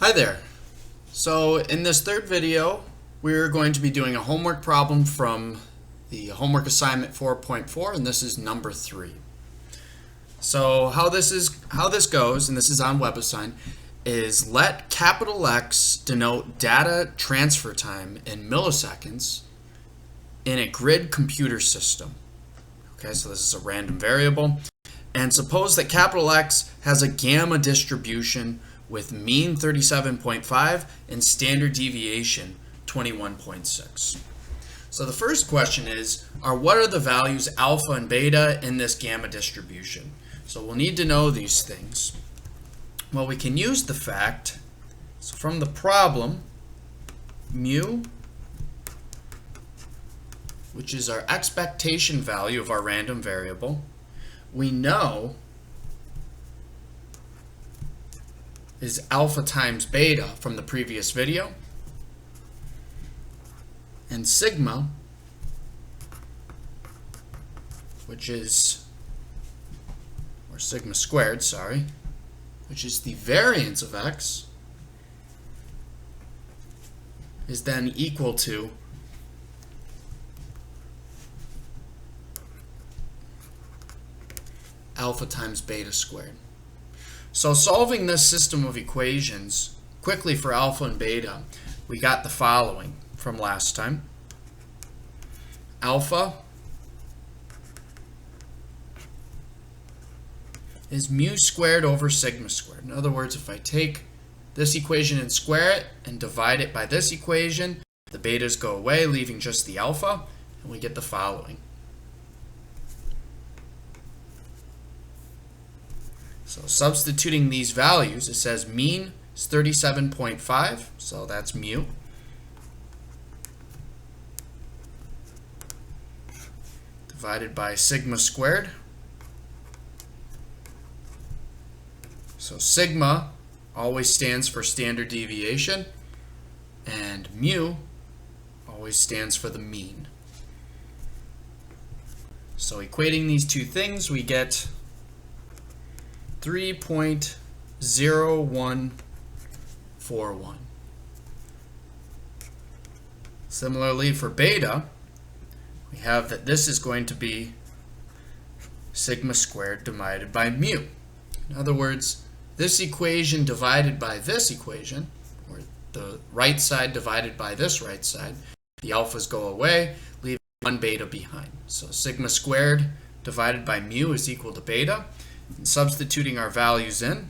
Hi there. So in this third video, we're going to be doing a homework problem from the homework assignment 4.4, and this is number 3. So how this goes, and this is on Webassign, is let capital X denote data transfer time in milliseconds in a grid computer system. Okay, so this is a random variable. And suppose that capital X has a gamma distribution with mean 37.5 and standard deviation 21.6. So the first question is, what are the values alpha and beta in this gamma distribution? So we'll need to know these things. Well, we can use the fact, so from the problem, mu, which is our expectation value of our random variable, we know is alpha times beta from the previous video, and sigma, which is, or sigma squared, sorry, which is the variance of x, is then equal to alpha times beta squared. So solving this system of equations quickly for alpha and beta, we got the following from last time. Alpha is mu squared over sigma squared. In other words, if I take this equation and square it and divide it by this equation, the betas go away, leaving just the alpha, and we get the following. So substituting these values, it says mean is 37.5, so that's mu. Divided by sigma squared. So sigma always stands for standard deviation, and mu always stands for the mean. So equating these two things, we get 3.0141. Similarly for beta, we have that this is going to be sigma squared divided by mu. In other words, this equation divided by this equation, or the right side divided by this right side, the alphas go away, leaving one beta behind. So sigma squared divided by mu is equal to beta. And substituting our values in,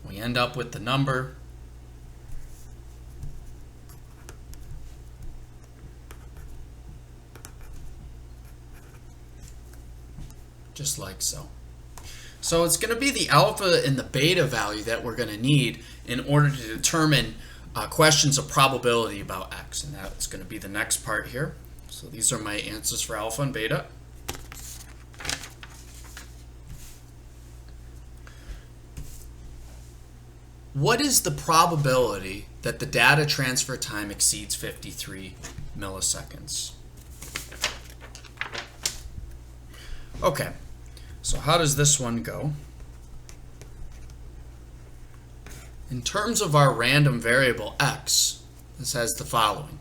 we end up with the number just like so. So it's going to be the alpha and the beta value that we're going to need in order to determine questions of probability about x. And that's going to be the next part here. So these are my answers for alpha and beta. What is the probability that the data transfer time exceeds 53 milliseconds? Okay. So how does this one go? In terms of our random variable x, this has the following.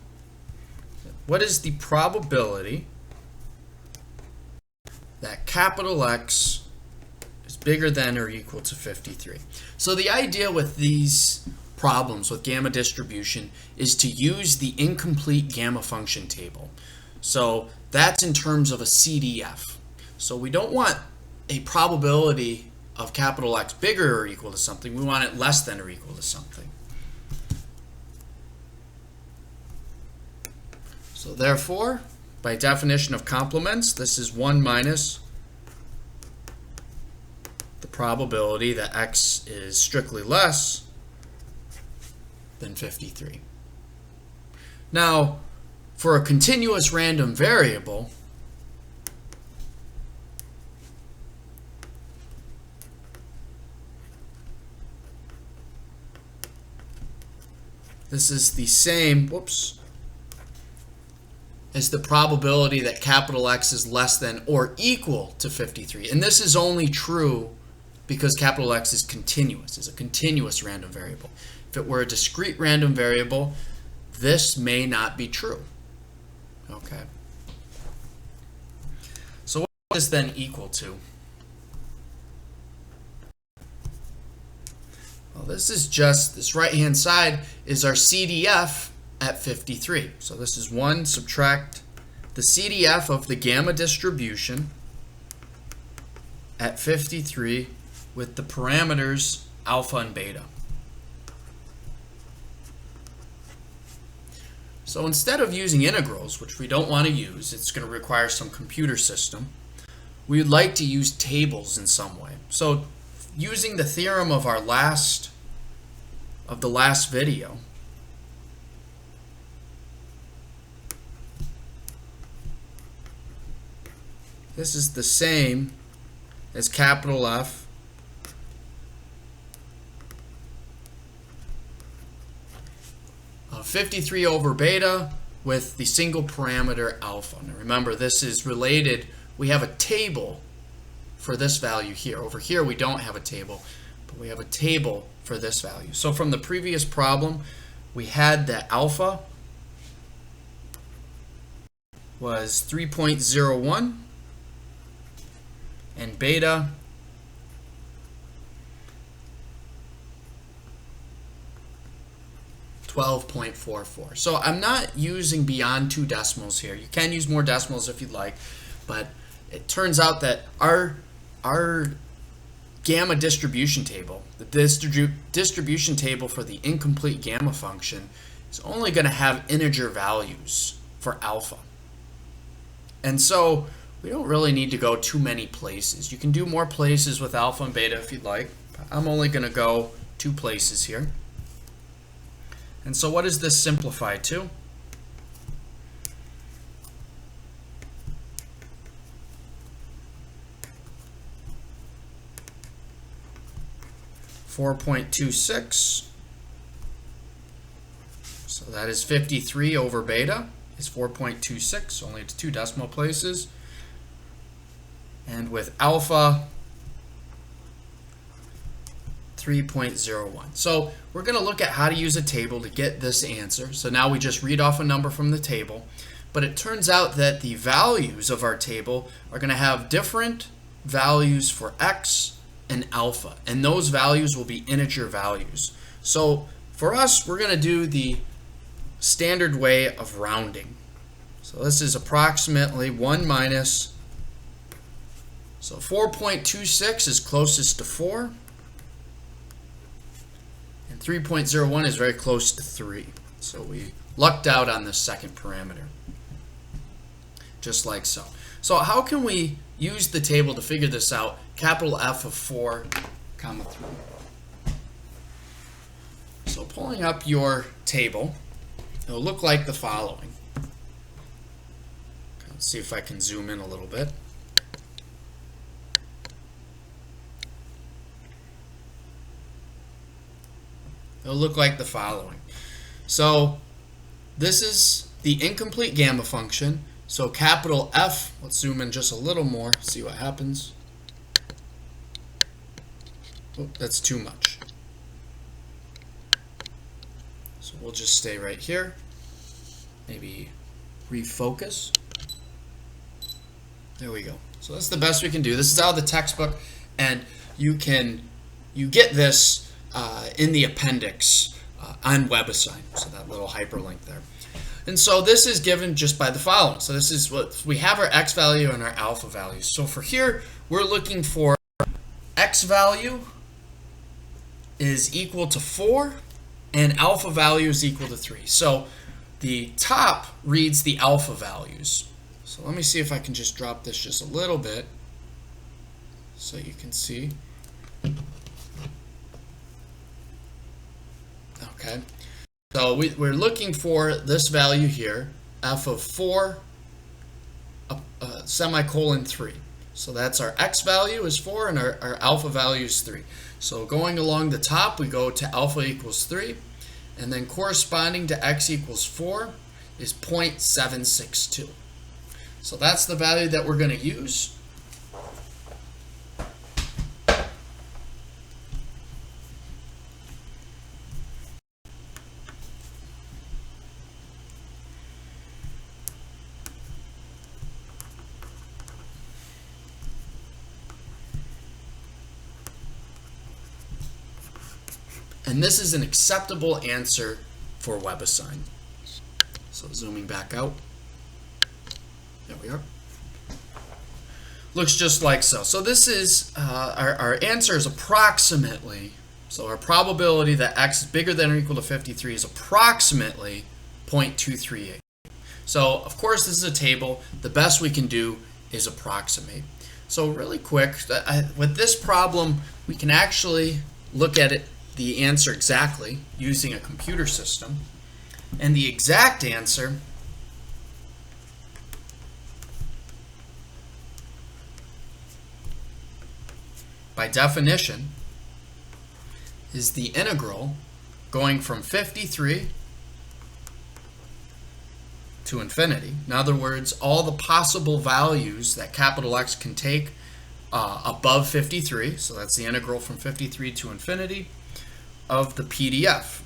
What is the probability that capital X is bigger than or equal to 53? So the idea with these problems with gamma distribution is to use the incomplete gamma function table. So that's in terms of a CDF. So we don't want a probability of capital X bigger or equal to something. We want it less than or equal to something. So therefore, by definition of complements, this is 1 minus the probability that X is strictly less than 53. Now, for a continuous random variable, This is the same, is the probability that capital X is less than or equal to 53. And this is only true because capital X is continuous, is a continuous random variable. If it were a discrete random variable, this may not be true. Okay. So what is this then equal to? Well, this is just, this right-hand side is our CDF at 53. So this is 1 subtract the CDF of the gamma distribution at 53 with the parameters alpha and beta. So instead of using integrals, which we don't want to use, it's going to require some computer system, we would like to use tables in some way. So using the theorem of the last video, this is the same as capital F of 53 over beta with the single parameter alpha. Now remember, this is related. We have a table for this value here. Over here we don't have a table, but we have a table for this value. So from the previous problem, we had that alpha was 3.01 and beta $12.44. So I'm not using beyond 2 decimals here. You can use more decimals if you'd like, but it turns out that our gamma distribution table, the distribution table for the incomplete gamma function, is only going to have integer values for alpha. And so we don't really need to go too many places. You can do more places with alpha and beta if you'd like. I'm only going to go 2 places here. And so what does this simplify to? $4.26. So that is 53 over beta is 4.26, only to 2 decimal places. And with alpha, 3.01. So we're going to look at how to use a table to get this answer. So now we just read off a number from the table, but it turns out that the values of our table are going to have different values for x and alpha, and those values will be integer values. So for us, we're going to do the standard way of rounding. So this is approximately 1 minus, so 4.26 is closest to 4, and 3.01 is very close to 3. So we lucked out on the second parameter, just like so. So how can we use the table to figure this out? Capital F of 4, comma 3. So pulling up your table, it'll look like the following. Let's see if I can zoom in a little bit. It'll look like the following. So this is the incomplete gamma function. So capital F, let's zoom in just a little more, see what happens. Oh, that's too much. So we'll just stay right here. Maybe refocus. There we go. So that's the best we can do. This is out of the textbook, and you get this in the appendix on Webassign. So that little hyperlink there. And so this is given just by the following. So this is what we have: our x value and our alpha values. So for here, we're looking for x value is equal to 4 and alpha value is equal to 3. So the top reads the alpha values. So let me see if I can just drop this just a little bit so you can see. Okay. So we're looking for this value here, f of 4, semicolon 3. So that's our x value is 4 and our alpha value is 3. So going along the top, we go to alpha equals 3, and then corresponding to x equals 4, is 0.762. So that's the value that we're going to use. And this is an acceptable answer for Webassign. So zooming back out. There we are. Looks just like so. So this is, our answer is approximately, so our probability that x is bigger than or equal to 53 is approximately 0.238. So of course this is a table. The best we can do is approximate. So really quick, with this problem, we can actually look at it, the answer exactly, using a computer system. And the exact answer by definition is the integral going from 53 to infinity. In other words, all the possible values that capital X can take above 53, so that's the integral from 53 to infinity of the PDF.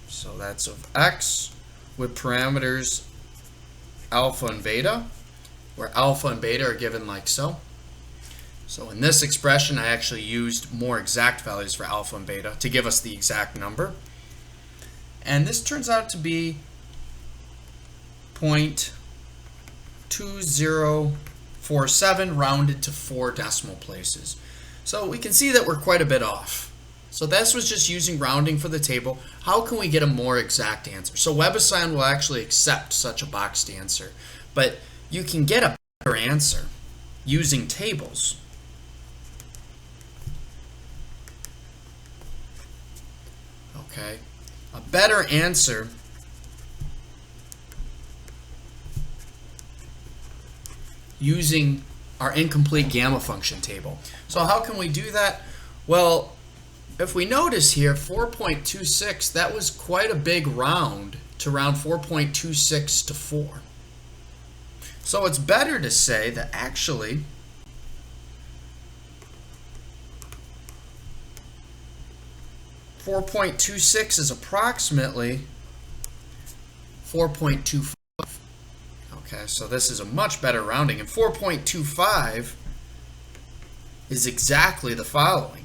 So that's of x with parameters alpha and beta, where alpha and beta are given like so. So in this expression, I actually used more exact values for alpha and beta to give us the exact number. And this turns out to be 0.2047 rounded to 4 decimal places. So we can see that we're quite a bit off. So this was just using rounding for the table. How can we get a more exact answer? So Webassign will actually accept such a boxed answer, but you can get a better answer using tables. Okay, a better answer using our incomplete gamma function table. So how can we do that? Well, if we notice here, 4.26, that was quite a big round to round 4.26 to 4. So it's better to say that actually .26 is approximately 4.25. Okay, so this is a much better rounding, and 4.25 is exactly the following.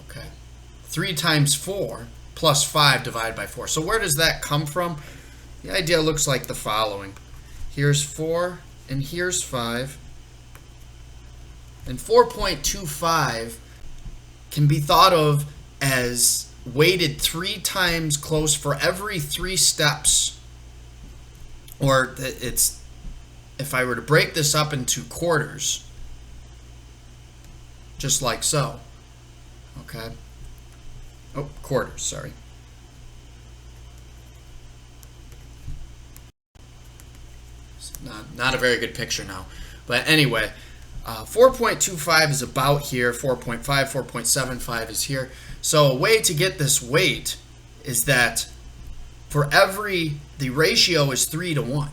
Okay, 3 times 4 plus 5 divided by 4. So where does that come from? The idea looks like the following. Here's 4 and here's 5. And 4.25 can be thought of as weighted 3 times close for every 3 steps. Or it's, if I were to break this up into quarters, just like so. Okay. Oh, quarters, sorry. Not a very good picture now. But anyway, 4.25 is about here, 4.5, 4.75 is here. So a way to get this weight is that for every, the ratio is 3 to 1.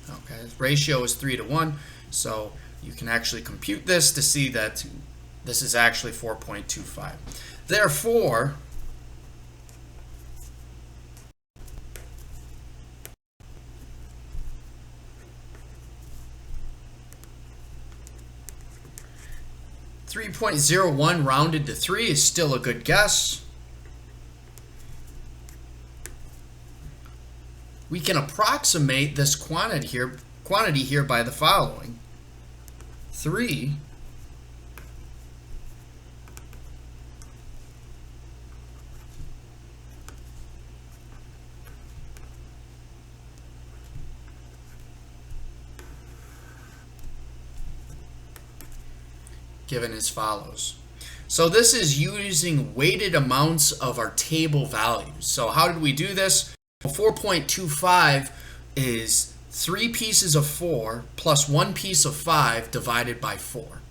Okay, the ratio is 3 to 1. So you can actually compute this to see that this is actually 4.25. Therefore, .01 rounded to 3 is still a good guess. We can approximate this quantity here by the following. 3 given as follows. So this is using weighted amounts of our table values. So how did we do this? Well, 4.25 is 3 pieces of 4 plus 1 piece of 5 divided by 4.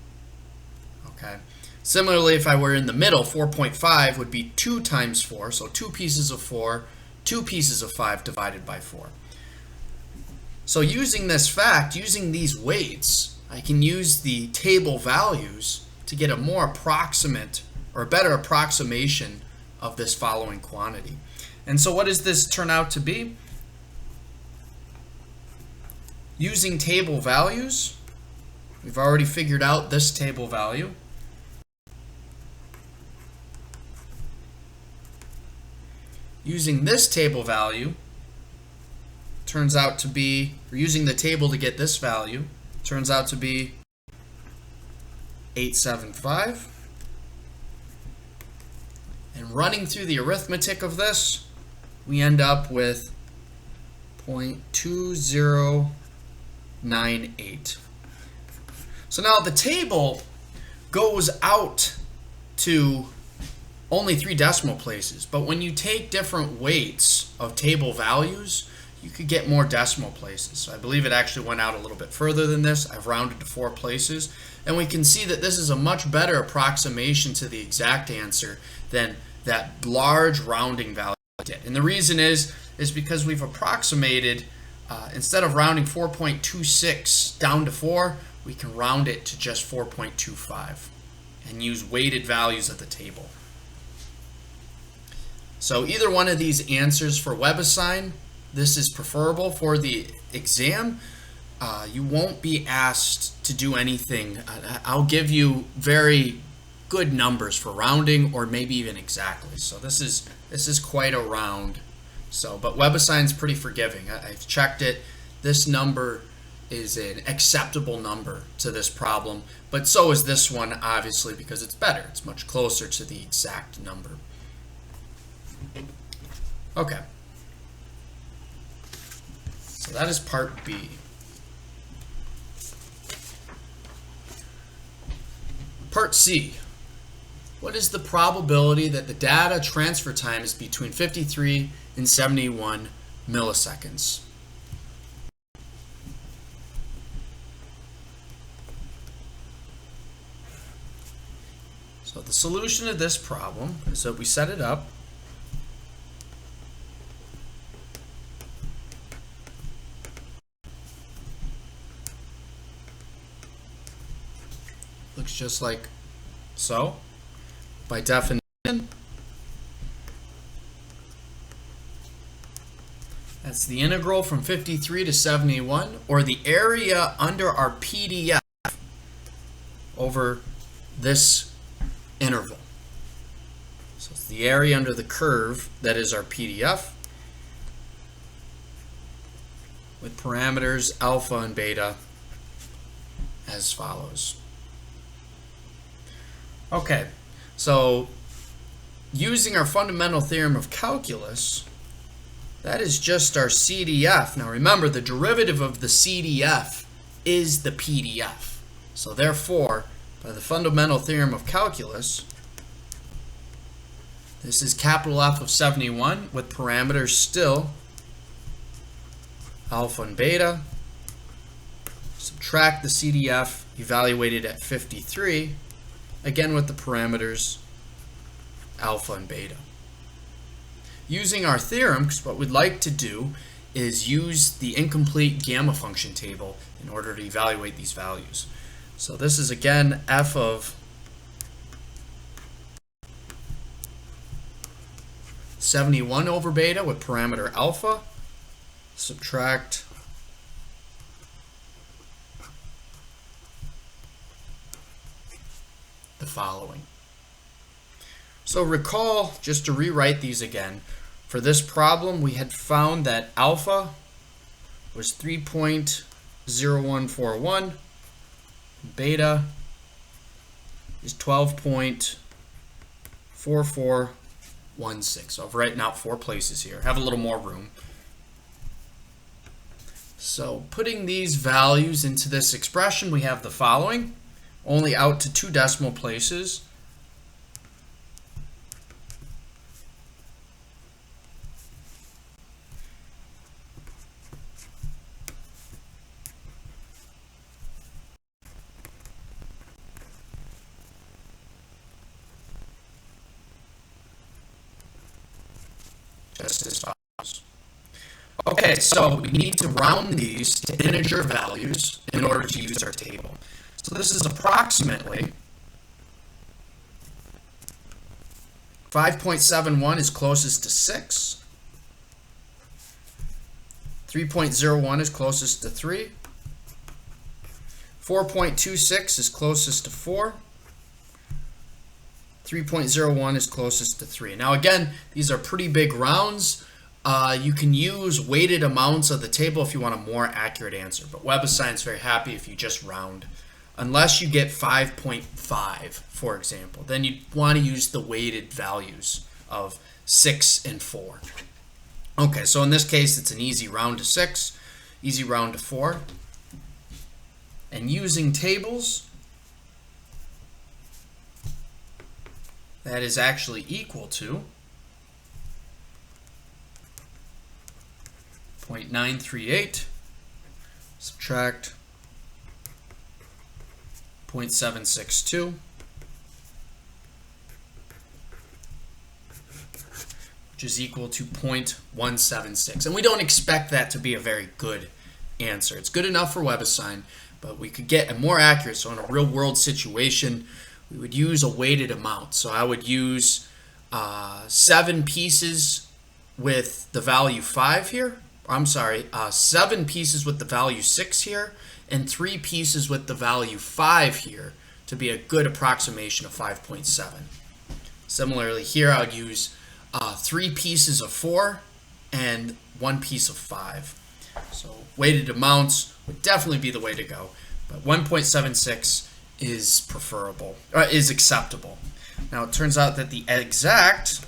Okay, Similarly, if I were in the middle, 4.5 would be 2 times 4, so 2 pieces of 4, 2 pieces of 5 divided by 4. So using this fact, using these weights, I can use the table values to get a more approximate or a better approximation of this following quantity. And so what does this turn out to be? Using table values, we've already figured out this table value. Using this table value, turns out to be, or using the table to get this value, turns out to be 875. And running through the arithmetic of this, we end up with 0.2098. So now the table goes out to only 3 decimal places, but when you take different weights of table values, you could get more decimal places. So I believe it actually went out a little bit further than this. I've rounded to 4 places, and we can see that this is a much better approximation to the exact answer than that large rounding value did. And the reason is because we've approximated, instead of rounding 4.26 down to 4, we can round it to just 4.25 and use weighted values of the table. So either one of these answers for Webassign, this is preferable. For the exam, you won't be asked to do anything. I'll give you very good numbers for rounding or maybe even exactly. So this is quite a round. So, but Webassign's pretty forgiving. I've checked it. This number is an acceptable number to this problem, but so is this one, obviously, because it's better. It's much closer to the exact number. Okay. So that is part B. Part C. What is the probability that the data transfer time is between 53 and 71 milliseconds? So the solution to this problem is that we set it up. Looks just like so. By definition, that's the integral from 53 to 71, or the area under our PDF over this interval. So it's the area under the curve that is our PDF, with parameters alpha and beta as follows. Okay, so using our fundamental theorem of calculus, that is just our CDF. Now remember, the derivative of the CDF is the PDF. So therefore, by the fundamental theorem of calculus, this is capital F of 71 with parameters still alpha and beta. Subtract the CDF evaluated at 53, again with the parameters alpha and beta. Using our theorem, because what we'd like to do is use the incomplete gamma function table in order to evaluate these values. So this is again f of 71 over beta with parameter alpha. Subtract the following. So recall, just to rewrite these again, for this problem we had found that alpha was 3.0141, beta is 12.4416. So I've written out 4 places here. Have a little more room. So putting these values into this expression, we have the following, only out to 2 decimal places. Okay, so we need to round these to integer values in order to use our table. So this is approximately 5.71 is closest to 6. 3.01 is closest to 3. 4.26 is closest to 4. 3.01 is closest to 3. Now again, these are pretty big rounds. You can use weighted amounts of the table if you want a more accurate answer, but Webassign is very happy if you just round. Unless you get 5.5, for example, then you'd want to use the weighted values of 6 and 4. Okay, so in this case, it's an easy round to 6, easy round to 4. And using tables, that is actually equal to 0.938 subtract 0.762, which is equal to 0.176. And we don't expect that to be a very good answer. It's good enough for Webassign, but we could get a more accurate. So in a real world situation, we would use a weighted amount. So I would use 7 pieces with the value 5 here. I'm sorry, 7 pieces with the value 6 here, and 3 pieces with the value 5 here to be a good approximation of 5.7. Similarly here, I would use 3 pieces of 4 and 1 piece of 5. So weighted amounts would definitely be the way to go, but 1.76 is preferable, or is acceptable. Now it turns out that the exact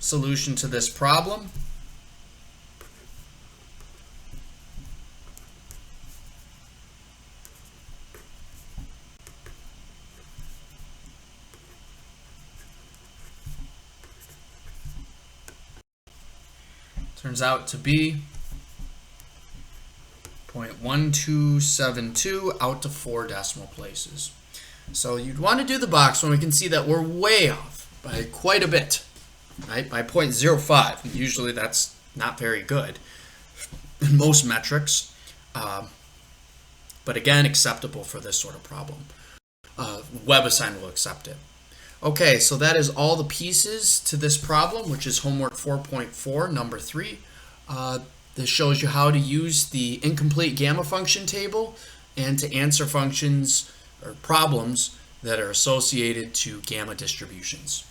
solution to this problem turns out to be 0.1272 out to 4 decimal places. So you'd want to do the box when we can see that we're way off by quite a bit, right? By 0.05. Usually that's not very good in most metrics, but again, acceptable for this sort of problem. Webassign will accept it. Okay, so that is all the pieces to this problem, which is homework 4.4, number 3. This shows you how to use the incomplete gamma function table and to answer functions or problems that are associated to gamma distributions.